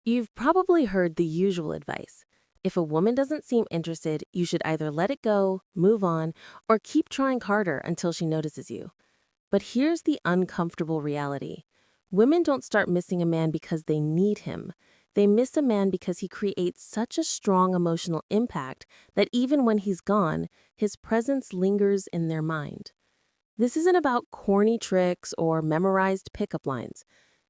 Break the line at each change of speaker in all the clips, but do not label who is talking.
You've probably heard the usual advice. If a woman doesn't seem interested, you should either let it go, move on, or keep trying harder until she notices you. But here's the uncomfortable reality. Women don't start missing a man because they need him. They miss a man because he creates such a strong emotional impact that even when he's gone, his presence lingers in their mind. This isn't about corny tricks or memorized pickup lines.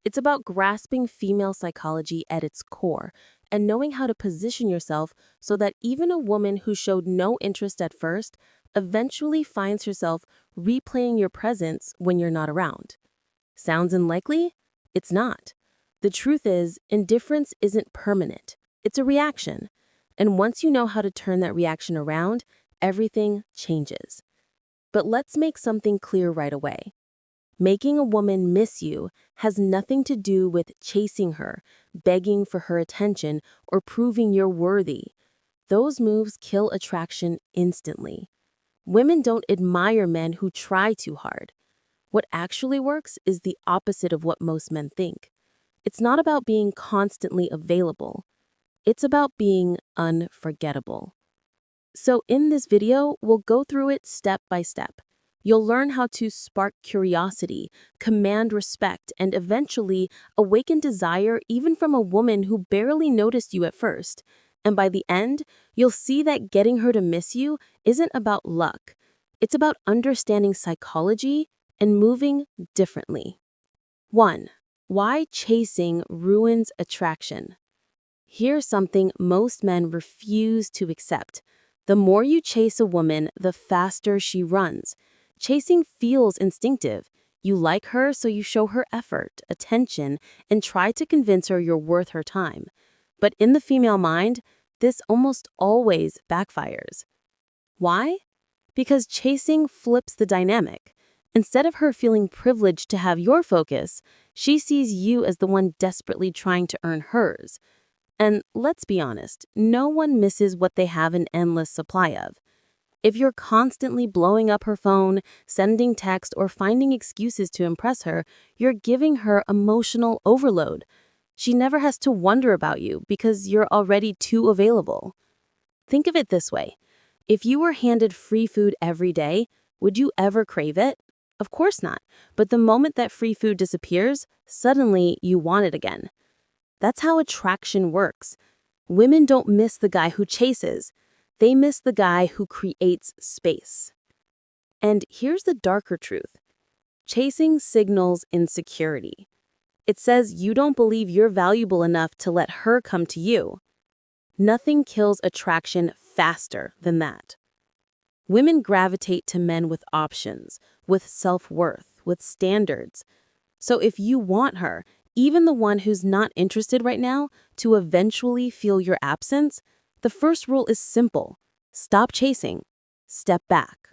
It's about grasping female psychology at its core and knowing how to position yourself so that even a woman who showed no interest at first eventually finds herself replaying your presence when you're not around. Sounds unlikely? It's not. The truth is, indifference isn't permanent. It's a reaction. And once you know how to turn that reaction around, everything changes. But let's make something clear right away. Making a woman miss you has nothing to do with chasing her, begging for her attention, or proving you're worthy. Those moves kill attraction instantly. Women don't admire men who try too hard. What actually works is the opposite of what most men think. It's not about being constantly available. It's about being unforgettable. So in this video, we'll go through it step by step. You'll learn how to spark curiosity, command respect, and eventually awaken desire even from a woman who barely noticed you at first. And by the end, you'll see that getting her to miss you isn't about luck. It's about understanding psychology and moving differently. 1. Why chasing ruins attraction? Here's something most men refuse to accept. The more you chase a woman, the faster she runs. Chasing feels instinctive. You like her, so you show her effort, attention, and try to convince her you're worth her time. But in the female mind, this almost always backfires. Why? Because chasing flips the dynamic. Instead of her feeling privileged to have your focus, she sees you as the one desperately trying to earn hers. And let's be honest, no one misses what they have an endless supply of. If you're constantly blowing up her phone, sending text, or finding excuses to impress her, you're giving her emotional overload. She never has to wonder about you because you're already too available. Think of it this way. If you were handed free food every day, would you ever crave it? Of course not. But the moment that free food disappears, suddenly you want it again. That's how attraction works. Women don't miss the guy who chases. They miss the guy who creates space. And here's the darker truth. Chasing signals insecurity. It says you don't believe you're valuable enough to let her come to you. Nothing kills attraction faster than that. Women gravitate to men with options, with self-worth, with standards. So if you want her, even the one who's not interested right now, to eventually feel your absence, the first rule is simple. Stop chasing. Step back.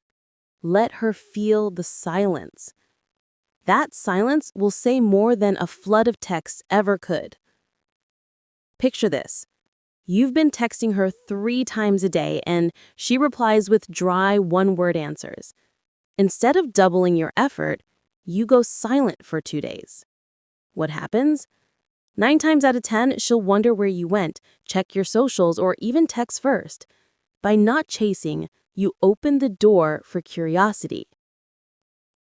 Let her feel the silence. That silence will say more than a flood of texts ever could. Picture this. You've been texting her 3 times a day and she replies with dry one-word answers. Instead of doubling your effort, you go silent for 2 days. What happens? 9 times out of 10, she'll wonder where you went, check your socials, or even text first. By not chasing, you open the door for curiosity.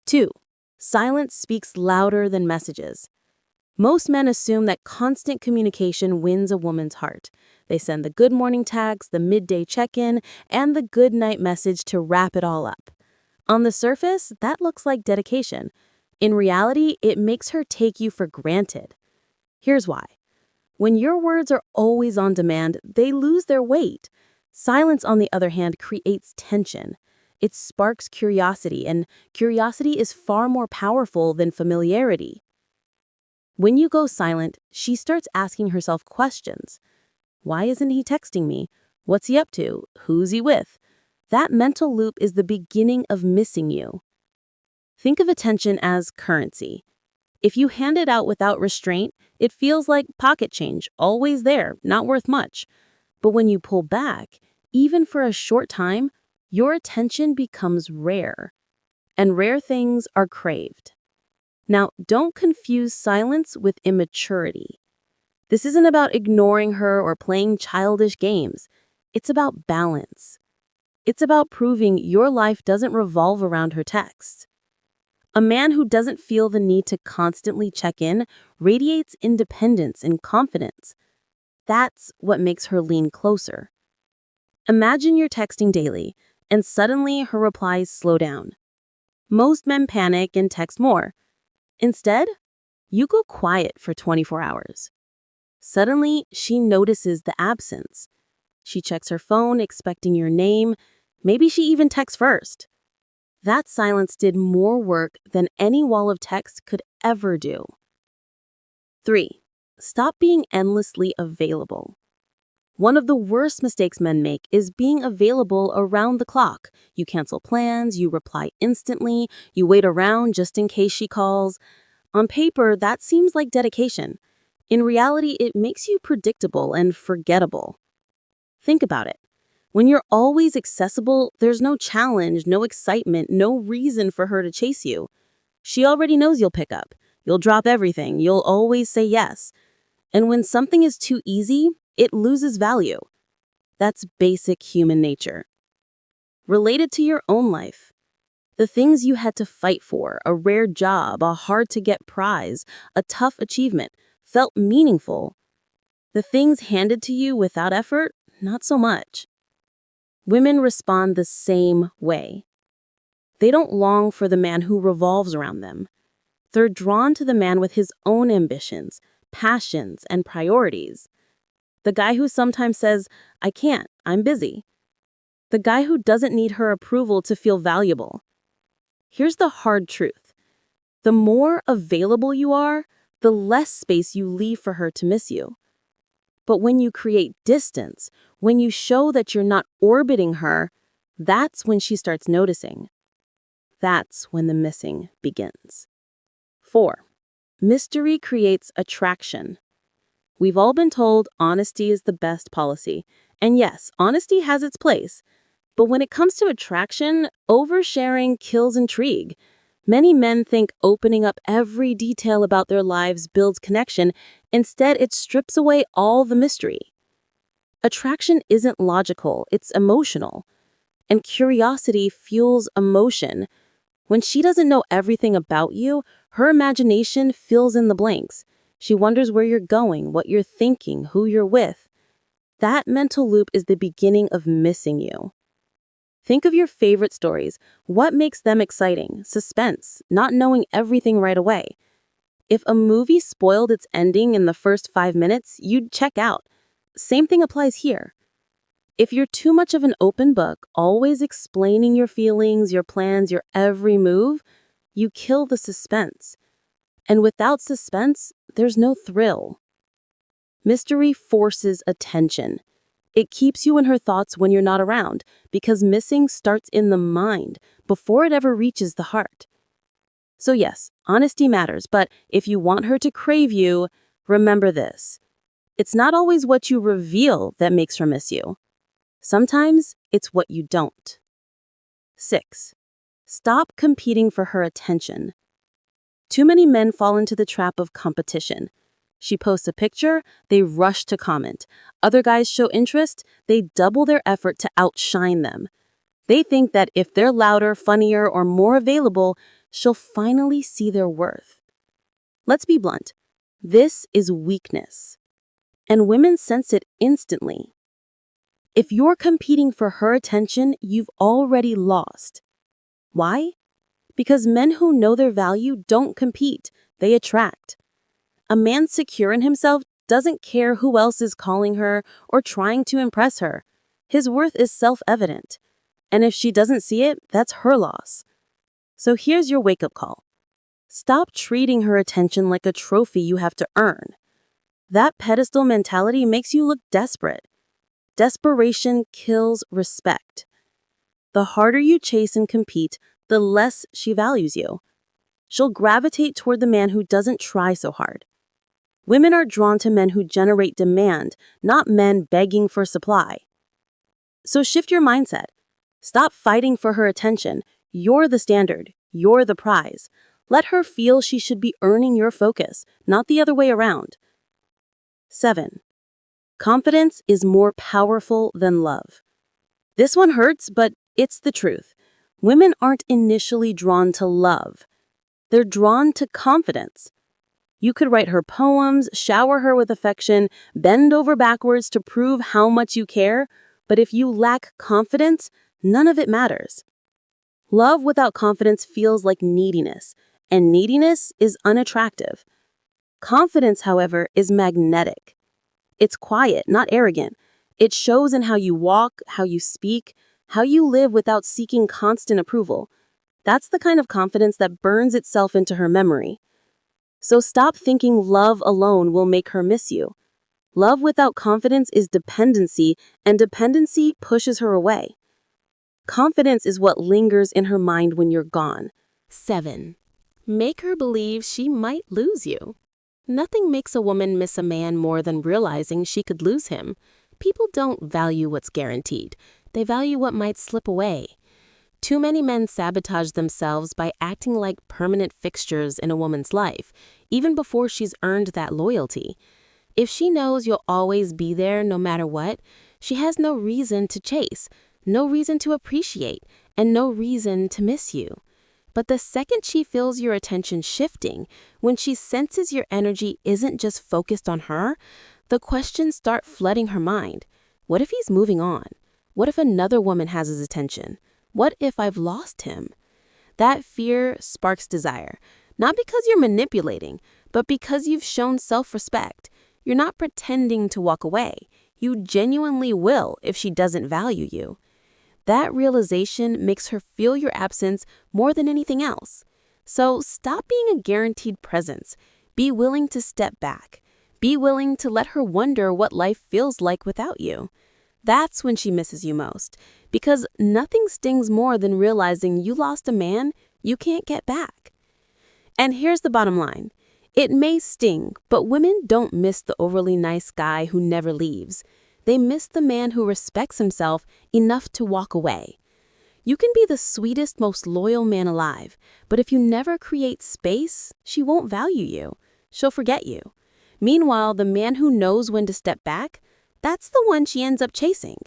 2. Silence speaks louder than messages. Most men assume that constant communication wins a woman's heart. They send the good morning text, the midday check-in, and the good night message to wrap it all up. On the surface, that looks like dedication. In reality, it makes her take you for granted. Here's why. When your words are always on demand, they lose their weight. Silence, on the other hand, creates tension. It sparks curiosity, and curiosity is far more powerful than familiarity. When you go silent, she starts asking herself questions. Why isn't he texting me? What's he up to? Who's he with? That mental loop is the beginning of missing you. Think of attention as currency. If you hand it out without restraint, it feels like pocket change, always there, not worth much. But when you pull back, even for a short time, your attention becomes rare. And rare things are craved. Now, don't confuse silence with immaturity. This isn't about ignoring her or playing childish games. It's about balance. It's about proving your life doesn't revolve around her texts. A man who doesn't feel the need to constantly check in radiates independence and confidence. That's what makes her lean closer. Imagine you're texting daily, and suddenly her replies slow down. Most men panic and text more. Instead, you go quiet for 24 hours. Suddenly, she notices the absence. She checks her phone, expecting your name. Maybe she even texts first. That silence did more work than any wall of text could ever do. 3. Stop being endlessly available. One of the worst mistakes men make is being available around the clock. You cancel plans, you reply instantly, you wait around just in case she calls. On paper, that seems like dedication. In reality, it makes you predictable and forgettable. Think about it. When you're always accessible, there's no challenge, no excitement, no reason for her to chase you. She already knows you'll pick up. You'll drop everything. You'll always say yes. And when something is too easy, it loses value. That's basic human nature. Related to your own life. The things you had to fight for, a rare job, a hard-to-get prize, a tough achievement, felt meaningful. The things handed to you without effort, not so much. Women respond the same way. They don't long for the man who revolves around them. They're drawn to the man with his own ambitions, passions, and priorities. The guy who sometimes says, "I can't, I'm busy." The guy who doesn't need her approval to feel valuable. Here's the hard truth. The more available you are, the less space you leave for her to miss you. But when you create distance, when you show that you're not orbiting her, that's when she starts noticing. That's when the missing begins. 4. Mystery creates attraction. We've all been told honesty is the best policy. And yes, honesty has its place. But when it comes to attraction, oversharing kills intrigue. Many men think opening up every detail about their lives builds connection. Instead, it strips away all the mystery. Attraction isn't logical, it's emotional. And curiosity fuels emotion. When she doesn't know everything about you, her imagination fills in the blanks. She wonders where you're going, what you're thinking, who you're with. That mental loop is the beginning of missing you. Think of your favorite stories. What makes them exciting? Suspense, not knowing everything right away. If a movie spoiled its ending in the first 5 minutes, you'd check out. Same thing applies here. If you're too much of an open book, always explaining your feelings, your plans, your every move, you kill the suspense. And without suspense, there's no thrill. Mystery forces attention. It keeps you in her thoughts when you're not around, because missing starts in the mind before it ever reaches the heart. So yes, honesty matters, but if you want her to crave you, remember this. It's not always what you reveal that makes her miss you. Sometimes it's what you don't. 6. Stop competing for her attention. Too many men fall into the trap of competition. She posts a picture, they rush to comment. Other guys show interest, they double their effort to outshine them. They think that if they're louder, funnier, or more available, she'll finally see their worth. Let's be blunt. This is weakness. And women sense it instantly. If you're competing for her attention, you've already lost. Why? Because men who know their value don't compete, they attract. A man secure in himself doesn't care who else is calling her or trying to impress her. His worth is self-evident. And if she doesn't see it, that's her loss. So here's your wake-up call. Stop treating her attention like a trophy you have to earn. That pedestal mentality makes you look desperate. Desperation kills respect. The harder you chase and compete, the less she values you. She'll gravitate toward the man who doesn't try so hard. Women are drawn to men who generate demand, not men begging for supply. So shift your mindset. Stop fighting for her attention. You're the standard. You're the prize. Let her feel she should be earning your focus, not the other way around.
7. Confidence is more powerful than love. This one hurts, but it's the truth. Women aren't initially drawn to love. They're drawn to confidence. You could write her poems, shower her with affection, bend over backwards to prove how much you care, but if you lack confidence, none of it matters. Love without confidence feels like neediness, and neediness is unattractive. Confidence, however, is magnetic. It's quiet, not arrogant. It shows in how you walk, how you speak, how you live without seeking constant approval. That's the kind of confidence that burns itself into her memory. So stop thinking love alone will make her miss you. Love without confidence is dependency, and dependency pushes her away. Confidence is what lingers in her mind when you're gone.
7. Make her believe she might lose you. Nothing makes a woman miss a man more than realizing she could lose him. People don't value what's guaranteed. They value what might slip away. Too many men sabotage themselves by acting like permanent fixtures in a woman's life, even before she's earned that loyalty. If she knows you'll always be there no matter what, she has no reason to chase, no reason to appreciate, and no reason to miss you. But the second she feels your attention shifting, when she senses your energy isn't just focused on her, the questions start flooding her mind. What if he's moving on? What if another woman has his attention? What if I've lost him? That fear sparks desire, not because you're manipulating, but because you've shown self-respect. You're not pretending to walk away. You genuinely will if she doesn't value you. That realization makes her feel your absence more than anything else. So stop being a guaranteed presence. Be willing to step back. Be willing to let her wonder what life feels like without you. That's when she misses you most, because nothing stings more than realizing you lost a man you can't get back. And here's the bottom line. It may sting, but women don't miss the overly nice guy who never leaves. They miss the man who respects himself enough to walk away. You can be the sweetest, most loyal man alive, but if you never create space, she won't value you. She'll forget you. Meanwhile, the man who knows when to step back, that's the one she ends up chasing.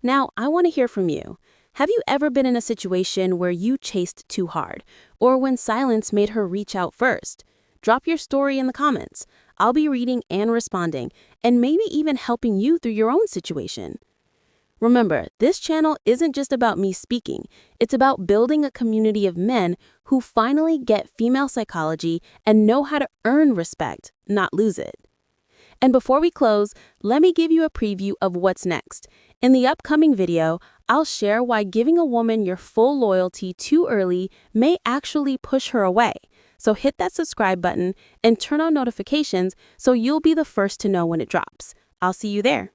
Now, I want to hear from you. Have you ever been in a situation where you chased too hard, or when silence made her reach out first? Drop your story in the comments. I'll be reading and responding, and maybe even helping you through your own situation. Remember, this channel isn't just about me speaking. It's about building a community of men who finally get female psychology and know how to earn respect, not lose it. And before we close, let me give you a preview of what's next. In the upcoming video, I'll share why giving a woman your full loyalty too early may actually push her away. So hit that subscribe button and turn on notifications so you'll be the first to know when it drops. I'll see you there.